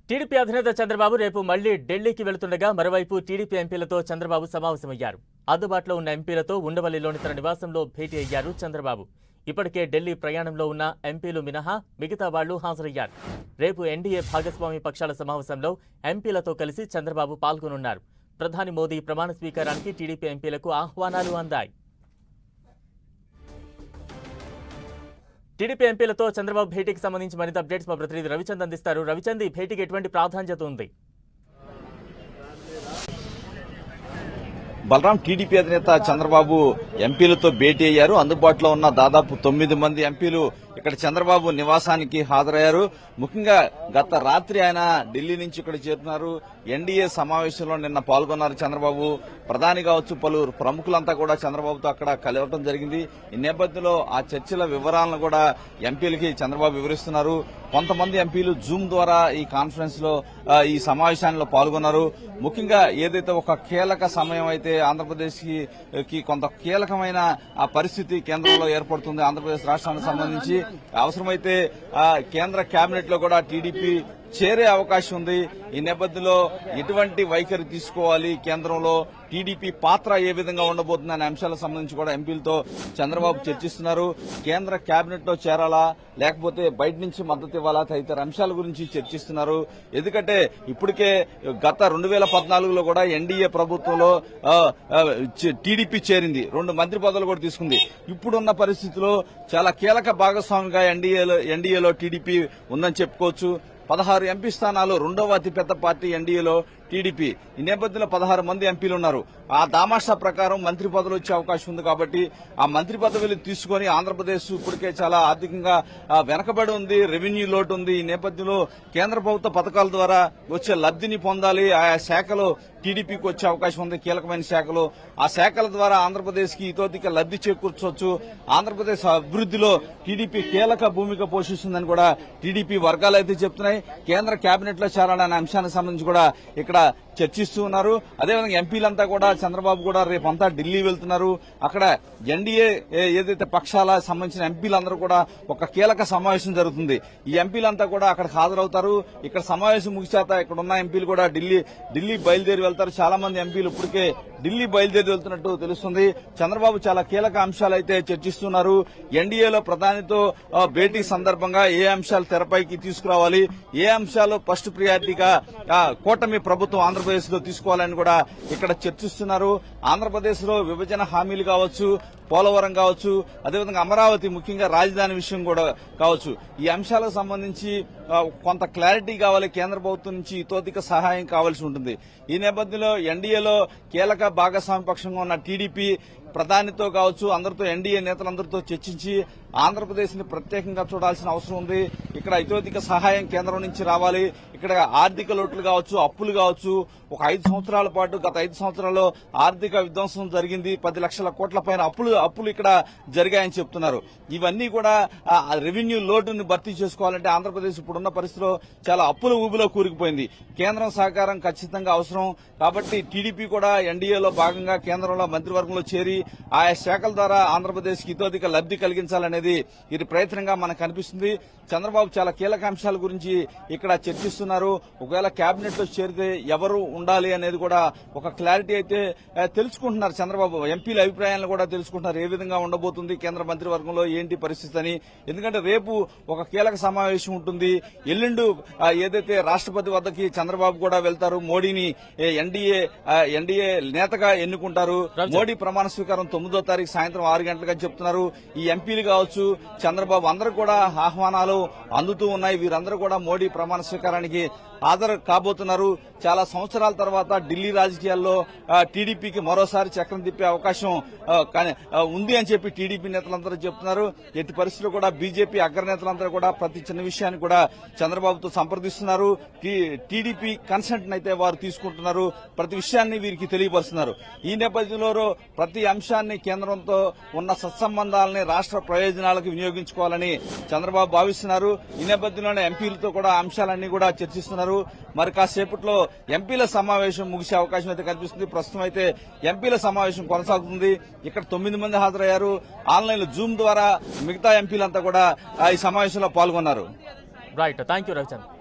TDP అధినేత చంద్రబాబు రేపు మళ్లీ ఢిల్లీకి వెళుతుండగా మరోవైపు టీడీపీ ఎంపీలతో చంద్రబాబు సమావేశమయ్యారు. అందుబాటులో ఉన్న ఎంపీలతో ఉండవల్లిలోని తన నివాసంలో భేటీ అయ్యారు చంద్రబాబు. ఇప్పటికే ఢిల్లీ ప్రయాణంలో ఉన్న ఎంపీలు మినహా మిగతా వాళ్లు హాజరయ్యారు. రేపు ఎన్డీఏ భాగస్వామి పక్షాల సమావేశంలో ఎంపీలతో కలిసి చంద్రబాబు పాల్గొనున్నారు. ప్రధాని మోదీ ప్రమాణ స్వీకారానికి టీడీపీ ఎంపీలకు ఆహ్వానాలు అందాయి. టీడీపీ ఎంపీలతో చంద్రబాబు భేటీకి సంబంధించి మరింత అప్డేట్స్ మా ప్రతినిధి రవిచంద్ అందిస్తారు. రవిచంద్, ఈ భేటీకి ఎటువంటి ప్రాధాన్యత ఉంది? బలరాం, టీడీపీ అధినేత చంద్రబాబు ఎంపీలతో భేటీ అయ్యారు. అందుబాటులో ఉన్న దాదాపు 9 మంది ఎంపీలు ఇక్కడ చంద్రబాబు నివాసానికి హాజరయ్యారు. ముఖ్యంగా గత రాత్రి ఆయన ఢిల్లీ నుంచి ఇక్కడ చేరుతున్నారు. ఎన్డీఏ సమావేశంలో నిన్న పాల్గొన్నారు చంద్రబాబు. ప్రధాని కావచ్చు, పలువురు ప్రముఖులంతా కూడా చంద్రబాబుతో అక్కడ కలవటం జరిగింది. ఈ నేపథ్యంలో ఆ చర్చల వివరాలను కూడా ఎంపీలకి చంద్రబాబు వివరిస్తున్నారు. కొంతమంది ఎంపీలు జూమ్ ద్వారా ఈ కాన్ఫరెన్స్ లో ఈ సమావేశాల్లో పాల్గొన్నారు. ముఖ్యంగా ఏదైతే ఒక కీలక సమయం అయితే ఆంధ్రప్రదేశ్ కి కొంత కీలకమైన ఆ పరిస్థితి కేంద్రంలో ఏర్పడుతుంది. ఆంధ్రప్రదేశ్ రాష్ట్రానికి సంబంధించి అవసరమైతే కేంద్ర కేబినెట్ లో కూడా టీడీపీ చేరే అవకాశం ఉంది. ఈ నేపథ్యంలో ఎటువంటి వైఖరి తీసుకోవాలి, కేంద్రంలో టీడీపీ పాత్ర ఏ విధంగా ఉండబోతుంది అనే అంశాలకు సంబంధించి కూడా ఎంపీలతో చంద్రబాబు చర్చిస్తున్నారు. కేంద్ర కేబినెట్ లో చేరాలా, లేకపోతే బయట నుంచి మద్దతు ఇవ్వాలా, తదితర అంశాల గురించి చర్చిస్తున్నారు. ఎందుకంటే ఇప్పటికే గత 2014లో కూడా ఎన్డీఏ ప్రభుత్వంలో టీడీపీ చేరింది, 2 మంత్రి పదవులు కూడా తీసుకుంది. ఇప్పుడున్న పరిస్థితిలో చాలా కీలక భాగస్వామిగా ఎన్డీఏలో టీడీపీ ఉందని చెప్పుకోవచ్చు. 16 ఎంపీ స్థానాలు, 2వ అతిపెద్ద పార్టీ ఎన్డీఏలో టీడీపీ. ఈ నేపథ్యంలో 16 మంది ఎంపీలు ఉన్నారు. ఆ దామాషా ప్రకారం మంత్రి పదవులు వచ్చే అవకాశం ఉంది. కాబట్టి ఆ మంత్రి పదవులు తీసుకుని ఆంధ్రప్రదేశ్ ఇప్పటికే చాలా ఆర్థికంగా వెనకబడి ఉంది, రెవెన్యూ లోటు ఉంది. ఈ నేపథ్యంలో కేంద్ర ప్రభుత్వ పథకాల ద్వారా వచ్చే లబ్ధిని పొందాలి. ఆయా శాఖలో టీడీపీకి వచ్చే అవకాశం ఉంది, కీలకమైన శాఖలు. ఆ శాఖల ద్వారా ఆంధ్రప్రదేశ్ కి ఇతోధిక లబ్ధి చేకూర్చవచ్చు. ఆంధ్రప్రదేశ్ అభివృద్దిలో టీడీపీ కీలక భూమిక పోషిస్తుందని కూడా టీడీపీ వర్గాలు అయితే చెప్తున్నాయి. కేంద్ర కేబినెట్ లో చేరాలనే అంశానికి సంబంధించి కూడా ఇక్కడ చర్చిస్తూ ఉన్నారు. అదేవిధంగా ఎంపీలంతా కూడా, చంద్రబాబు కూడా రేపంతా ఢిల్లీ వెళ్తున్నారు. అక్కడ ఎన్డీఏ ఏదైతే పక్షాల సంబంధించిన ఎంపీలందరూ కూడా ఒక కీలక సమావేశం జరుగుతుంది. ఈ ఎంపీలంతా కూడా అక్కడ హాజరవుతారు. ఇక్కడ సమావేశం ముగిశాక ఇక్కడ ఉన్న ఎంపీలు కూడా ఢిల్లీ బయలుదేరి వెళ్తారు. చాలా మంది ఎంపీలు ఇప్పటికే ఢిల్లీ బయలుదేరి వెళ్తున్నట్టు తెలుస్తుంది. చంద్రబాబు చాలా కీలక అంశాలు అయితే చర్చిస్తున్నారు. ఎన్డీఏలో ప్రధానితో భేటీ సందర్భంగా ఏ అంశాలు తెరపైకి తీసుకురావాలి, ఏ అంశాలు ఫస్ట్ ప్రియారిటీగా కూటమి ప్రభుత్వం ఆంధ్రప్రదేశ్ లో తీసుకోవాలని కూడా ఇక్కడ చర్చిస్తున్నారు. ఆంధ్రప్రదేశ్ లో విభజన హామీలు కావచ్చు, పోలవరం కావచ్చు, అదేవిధంగా అమరావతి, ముఖ్యంగా రాజధాని విషయం కూడా కావచ్చు. ఈ అంశాలకు సంబంధించి కొంత క్లారిటీ కావాలి. కేంద్ర ప్రభుత్వం నుంచి ఇతోధిక సహాయం కావాల్సి ఉంటుంది. ఈ నేపథ్యంలో ఎన్డీఏలో కీలక భాగస్వామ్య పక్షంగా ఉన్న టీడీపీ ప్రధానితో కావచ్చు, అందరితో, ఎన్డీఏ నేతలందరితో చర్చించి ఆంధ్రప్రదేశ్ ని ప్రత్యేకంగా చూడాల్సిన అవసరం ఉంది. ఇక్కడ ఇతోధిక సహాయం కేంద్రం నుంచి రావాలి. ఇక్కడ ఆర్థిక లోట్లు కావచ్చు, అప్పులు కావచ్చు. ఒక 5 సంవత్సరాల పాటు, గత 5 సంవత్సరాల్లో ఆర్థిక విధ్వంసం జరిగింది. 10 లక్షల కోట్ల పైన అప్పులు ఇక్కడ జరిగాయని చెప్తున్నారు. ఇవన్నీ కూడా రెవెన్యూ లోటును భర్తీ చేసుకోవాలంటే ఆంధ్రప్రదేశ్ ఇప్పుడున్న పరిస్థితిలో చాలా అప్పుల ఊబిలో కూరుకుపోయింది. కేంద్రం సహకారం ఖచ్చితంగా అవసరం. కాబట్టి టీడీపీ కూడా ఎన్డీఏలో భాగంగా కేంద్రంలో మంత్రివర్గంలో చేరి ఆయా శాఖల ద్వారా ఆంధ్రప్రదేశ్ కి ఇతోధిక లబ్ధి కలిగించాలనేది ఇది ప్రయత్నంగా మనకు కనిపిస్తుంది. చంద్రబాబు చాలా కీలక అంశాల గురించి ఇక్కడ చర్చిస్తున్నారు. ఒకవేళ కేబినెట్ లో చేరితే ఎవరు ఉండాలి అనేది కూడా ఒక క్లారిటీ అయితే తెలుసుకుంటున్నారు చంద్రబాబు. ఎంపీల అభిప్రాయాలను కూడా తెలుసుకుంటున్నారు. ఏ విధంగా ఉండబోతుంది కేంద్ర మంత్రివర్గంలో, ఏంటి పరిస్థితి అని. ఎందుకంటే రేపు ఒక కీలక సమావేశం ఉంటుంది. ఎల్లుండు ఏదైతే రాష్ట్రపతి వద్దకి చంద్రబాబు కూడా వెళ్తారు. మోడీని ఎన్డీఏ నేతగా ఎన్నుకుంటారు. మోడీ ప్రమాణ స్వీకారం 9వ తారీఖు సాయంత్రం 6 గంటలుగా చెప్తున్నారు. ఈ ఎంపీలు కావచ్చు, చంద్రబాబు అందరూ కూడా ఆహ్వానాలు అందుతూ ఉన్నాయి. వీరందరూ కూడా మోడీ ప్రమాణ స్వీకారానికి హాజరు కాబోతున్నారు. చాలా సంవత్సరాల తర్వాత ఢిల్లీ రాజకీయాల్లో టీడీపీకి మరోసారి చక్రం తిప్పే అవకాశం ఉంది అని చెప్పి టీడీపీ నేతలందరూ చెప్తున్నారు. ఎట్టి పరిస్థితుల్లో కూడా బీజేపీ అగ్రనేతలందరూ కూడా ప్రతి చిన్న విషయాన్ని కూడా చంద్రబాబుతో సంప్రదిస్తున్నారు. టీడీపీ కన్సెంట్ అయితే వారు తీసుకుంటున్నారు. ప్రతి విషయాన్ని వీరికి తెలియపరుస్తున్నారు. ఈ నేపథ్యంలో ప్రతి అంశాన్ని కేంద్రంతో ఉన్న సత్సంబంధాలని రాష్ట్ర ప్రయోజనాలకు వినియోగించుకోవాలని చంద్రబాబు భావిస్తున్నారు. ఈ నేపథ్యంలోనే ఎంపీలతో కూడా అంశాలన్నీ కూడా చర్చిస్తున్నారు. మరి కాసేపట్లో ఎంపీల సమావేశం ముగిసే అవకాశం అయితే కనిపిస్తుంది. ప్రస్తుతం అయితే ఎంపీల సమావేశం కొనసాగుతుంది. ఇక్కడ 9 మంది హాజరయ్యారు. ఆన్లైన్ లో జూమ్ ద్వారా మిగతా ఎంపీలంతా కూడా ఈ సమావేశంలో పాల్గొన్నారు. Right, thank you Ravichandra.